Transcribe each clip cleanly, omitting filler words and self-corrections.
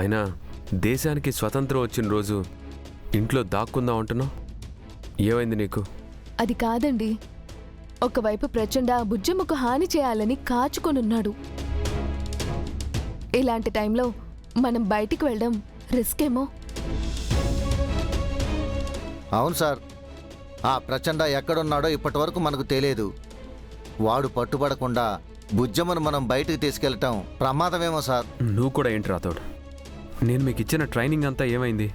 అయినా దేశానికి స్వతంత్రం వచ్చిన రోజు ఇంట్లో దాక్కుందాం అంటున్నావు, ఏమైంది నీకు? అది కాదండి, ఒకవైపు ప్రచండ బుజ్జమ్మకు హాని చేయాలని కాచుకొనున్నాడు. ఇలాంటి టైంలో మనం బయటికి వెళ్ళడం రిస్క్ ఏమో. అవును సార్, ఆ ప్రచండ ఎక్కడున్నాడో ఇప్పటి వరకు మనకు తెలియదు. వాడు పట్టుబడకుండా బుజ్జమ్మను మనం బయటికి తీసుకెళ్ళటం ప్రమాదమేమో సార్. నువ్వు కూడా ఏంటి రాతోడు, నేను మీకు ఇచ్చిన ట్రైనింగ్ అంతా ఏమైంది?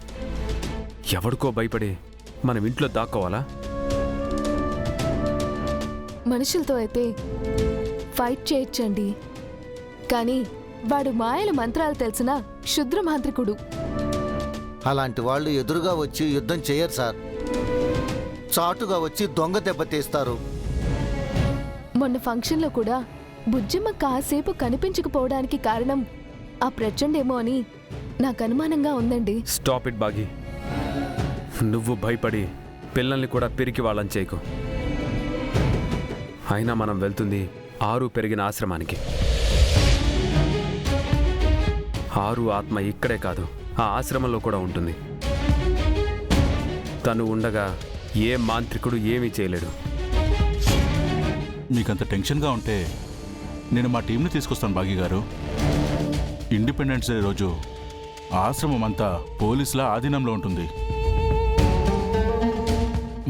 ఎవడికో భయపడి మనం ఇంట్లో దాక్కోవాలా? మనుషులతో అయితే ఫైట్ చేయొచ్చండి, కానీ వాడు మాయల మంత్రాలు తెలిసిన క్షుద్ర మాంత్రికుడు. అలాంటి వాళ్ళు ఎదురుగా వచ్చి యుద్ధం చేయరు సార్, చాటుగా వచ్చి దొంగ దెబ్బతీస్తారు. మొన్న ఫంక్షన్లో కూడా బుజ్జమ్మ కాసేపు కనిపించకపోవడానికి కారణం ఆ ప్రచండేమో అని నాకు అనుమానంగా ఉందండి. స్టాప్ ఇట్ బాగి, నువ్వు భయపడి పిల్లల్ని కూడా పిరికి వాళ్ళని చేయకు. అయినా మనం వెళ్తుంది ఆరు పెరిగిన ఆశ్రమానికి. ఆరు ఆత్మ ఇక్కడే కాదు, ఆ ఆశ్రమంలో కూడా ఉంటుంది. తను ఉండగా ఏ మాంత్రికుడు ఏమీ చేయలేడు. మీకంత టెన్షన్గా ఉంటే నేను మా టీంని తీసుకొస్తాను బాగి గారు. ఇండిపెండెన్స్ డే రోజు ఆశ్రమం అంతా పోలీసుల ఆధీనంలో ఉంటుంది.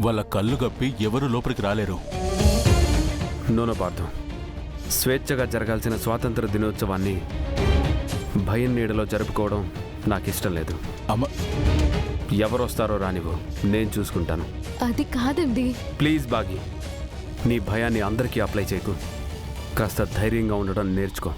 వాళ్ళ కళ్ళు గప్పి ఎవరు లోపలికి రాలేరు. నూనెపార్థం, స్వేచ్ఛగా జరగాల్సిన స్వాతంత్ర దినోత్సవాన్ని భయం నీడలో జరుపుకోవడం నాకు ఇష్టం లేదు. ఎవరొస్తారో రానివ్వు, నేను చూసుకుంటాను. అది కాదండి. ప్లీజ్ బాగి, నీ భయాన్ని అందరికీ అప్లై చేయకు. కాస్త ధైర్యంగా ఉండడం నేర్చుకో.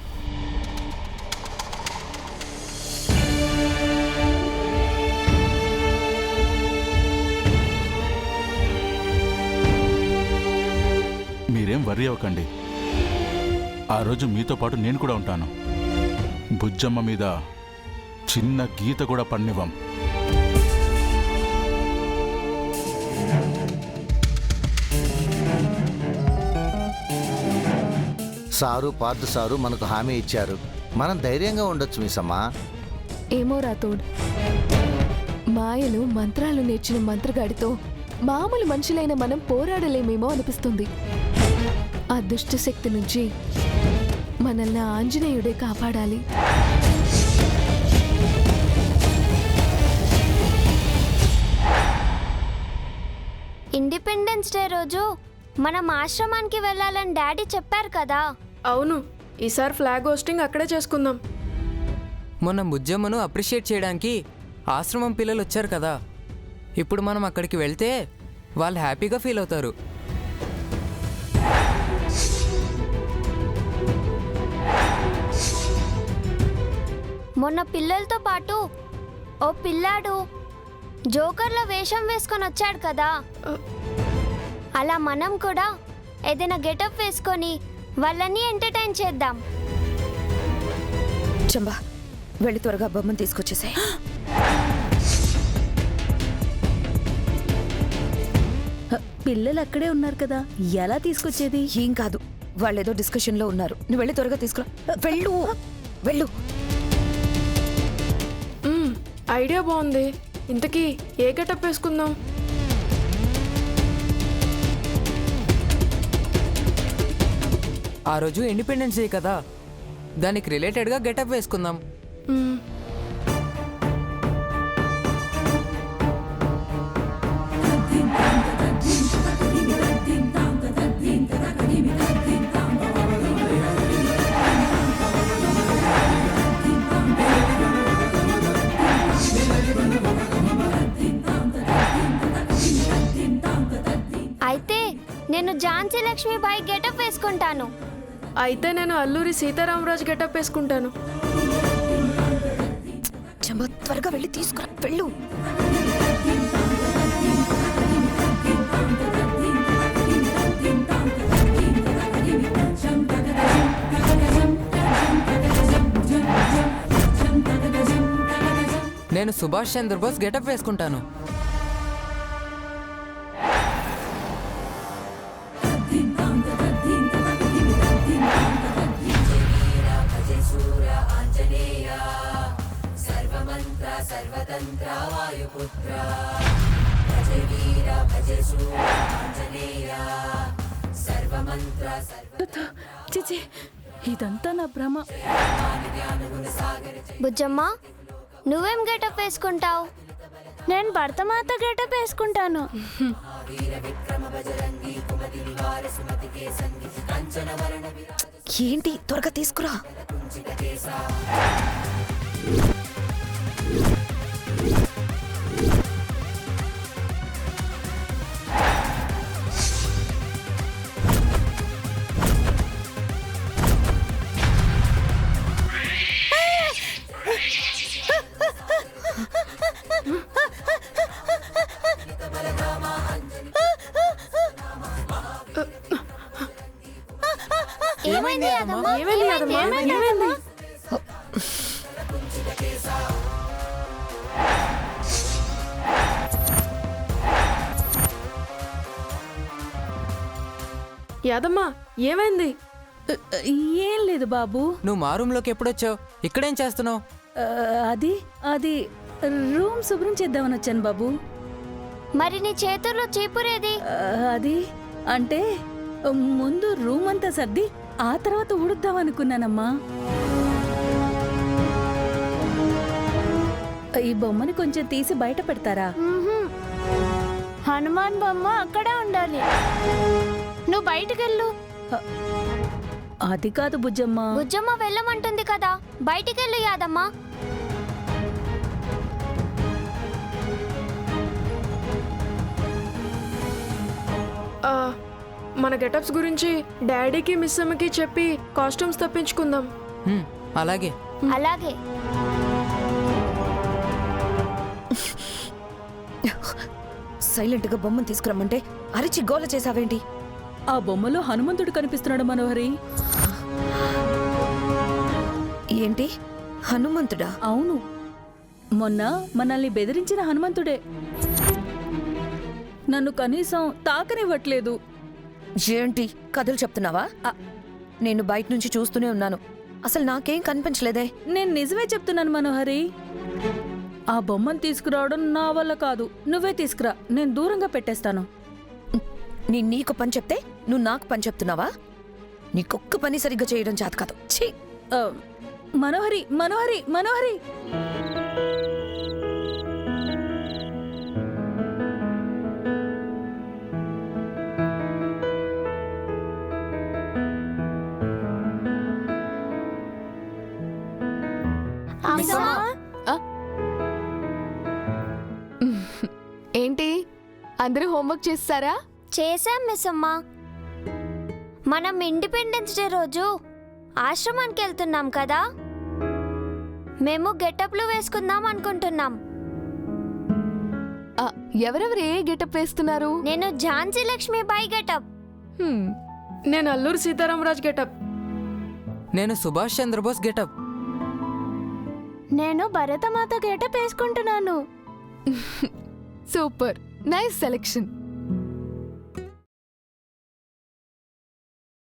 మీరేం వర్రీ అవ్వకండి. ఆ రోజు మీతో పాటు నేను కూడా ఉంటాను. బుజ్జమ్మ మీద చిన్న గీత కూడా పడినివ్వం. సారు పార్థు సారు మనకు హామీ ఇచ్చారు, మనం ధైర్యంగా ఉండొచ్చు మిసమ్మా. ఏమో రాతోడ్, మాయలు మంత్రాలు నేర్చిన మంత్రగాడితో మామూలు మనుషులైన మనం పోరాడలేమేమో అనిపిస్తుంది. ఆ దుష్టశక్తి నుంచి మనల్ని ఆంజనేయుడే కాపాడాలి. ఇండిపెండెన్స్ డే రోజు మనం ఆశ్రమానికి వెళ్ళాలని డాడీ చెప్పారు కదా. అవును, ఈసారి ఫ్లాగ్ హోస్టింగ్ అక్కడే చేసుకుందాం. మొన్న బుజ్జమ్మను అప్రిషియేట్ చేయడానికి ఆశ్రమం పిల్లలు వచ్చారు కదా, ఇప్పుడు మనం అక్కడికి వెళ్తే వాళ్ళు హ్యాపీగా ఫీల్ అవుతారు. మొన్న పిల్లలతో పాటు ఓ పిల్లాడు జోకర్ల వేషం వేసుకొని వచ్చాడు కదా, అలా మనం కూడా ఏదైనా గెటప్ వేసుకొని వాళ్ళని ఎంటర్టైన్ చేద్దాం. చంబా, వెళ్ళి త్వరగా బొమ్మను తీసుకొచ్చేసాయి. పిల్లలు అక్కడే ఉన్నారు కదా, ఎలా తీసుకొచ్చేది? ఏం కాదు, వాళ్ళేదో డిస్కషన్లో ఉన్నారు. నువ్వు వెళ్ళి త్వరగా తీసుకురా. వెళ్ళు వెళ్ళు. ఐడియా బాగుంది. ఇంతకీ ఏ గెటప్ వేసుకుందాం? ఆ రోజు ఇండిపెండెన్స్ డే కదా, దానికి రిలేటెడ్గా గెటప్ వేసుకుందాం. అయితే నేను ఝాన్సీ లక్ష్మీబాయి గెటప్ వేసుకుంటాను. అయితే నేను అల్లూరి సీతారామరాజు గెటప్ వేసుకుంటాను. చంబా, త్వరగా వెళ్ళి తీసుకురా. వెళ్ళు. నేను సుభాష్ చంద్రబోస్ గెటప్ వేసుకుంటాను. చిచి ఇదంతా నా భ్రమ. బుజ్జమ్మ నువ్వేం గెటప్ వేసుకుంటావు? నేను భర్తమాత గెటప్ వేసుకుంటాను. ఏంటి త్వరగా తీసుకురా. ఏమైంది యాదమ్మ? ఏమైంది యాదమ్మ? ఏమైంది? యాదమ్మ ఏమైంది? ఏం లేదు బాబు. నువ్వు మా రూమ్లోకి ఎప్పుడొచ్చావు? ఇక్కడేం చేస్తున్నావు? అది అది రూమ్ శుభ్రం చేద్దామని వచ్చాను బాబు. మరి నీ చేతుల్లో చీపురేది? అది అంటే ముందు రూమ్ అంతా సర్ది ఆ తర్వాత ఊడుద్దాం అనుకున్నానమ్మా. ఈ బొమ్మని కొంచెం తీసి బయట పెడతారా? హనుమాన్ బొమ్మ అక్కడే ఉండాలి. నువ్వు బయటికెళ్ళు. అది కాదు బుజ్జమ్మ. బుజ్జమ్మ వెళ్ళమంటుంది కదా, బయటికెళ్ళు యాదమ్మ. మన గెటప్స్ గురించి డాడీకి మిస్ అమ్మకి చెప్పి కాస్ట్యూమ్స్ తప్పించుకుందాం. అలాగే. అలాగే. సైలెంట్ గా బొమ్మను తీసుకురమ్మంటే అరిచి గోల చేసావేంటి? ఆ బొమ్మలో హనుమంతుడు కనిపిస్తున్నాడు మనోహరి. ఏంటి హనుమంతుడా? అవును, మొన్న మనల్ని బెదిరించిన హనుమంతుడే. నన్ను కనీసం తాకనివ్వట్లేదు. ఏంటి కథలు చెప్తున్నావా? నేను బయట నుంచి చూస్తూనే ఉన్నాను, అసలు నాకేం కనిపించలేదే. నేను నిజమే చెప్తున్నాను మనోహరి. ఆ బొమ్మను తీసుకురావడం నా వల్ల కాదు. నువ్వే తీసుకురా, నేను దూరంగా పెట్టేస్తాను. నేను నీకు పని చెప్తే నువ్వు నాకు పని చెప్తున్నావా? నీకొక్క పని సరిగ్గా చేయడం చేత కాదు. ఛీ! మనోహరి మనోహరి మనోహరి ఏంటి అందరూ హోంవర్క్ చేస్తారా? చేశాం మిస్ అమ్మా. మనం ఇండిపెండెన్స్ డే రోజు ఆశ్రమానికి వెళ్తున్నాం కదా, మేము గెటప్లు వేసుకుందాం అనుకుంటున్నాం. ఎవరెవరు ఏ గెటప్ వేస్తున్నారు? నేను ఝాన్సీ లక్ష్మీబాయి గెటప్. నేను అల్లూరి సీతారామరాజ్ గెటప్. నేను సుభాష్ చంద్రబోస్ గెటప్. నేను భరతమాత గెటప్ వేసుకుంటున్నాను. Super, nice selection.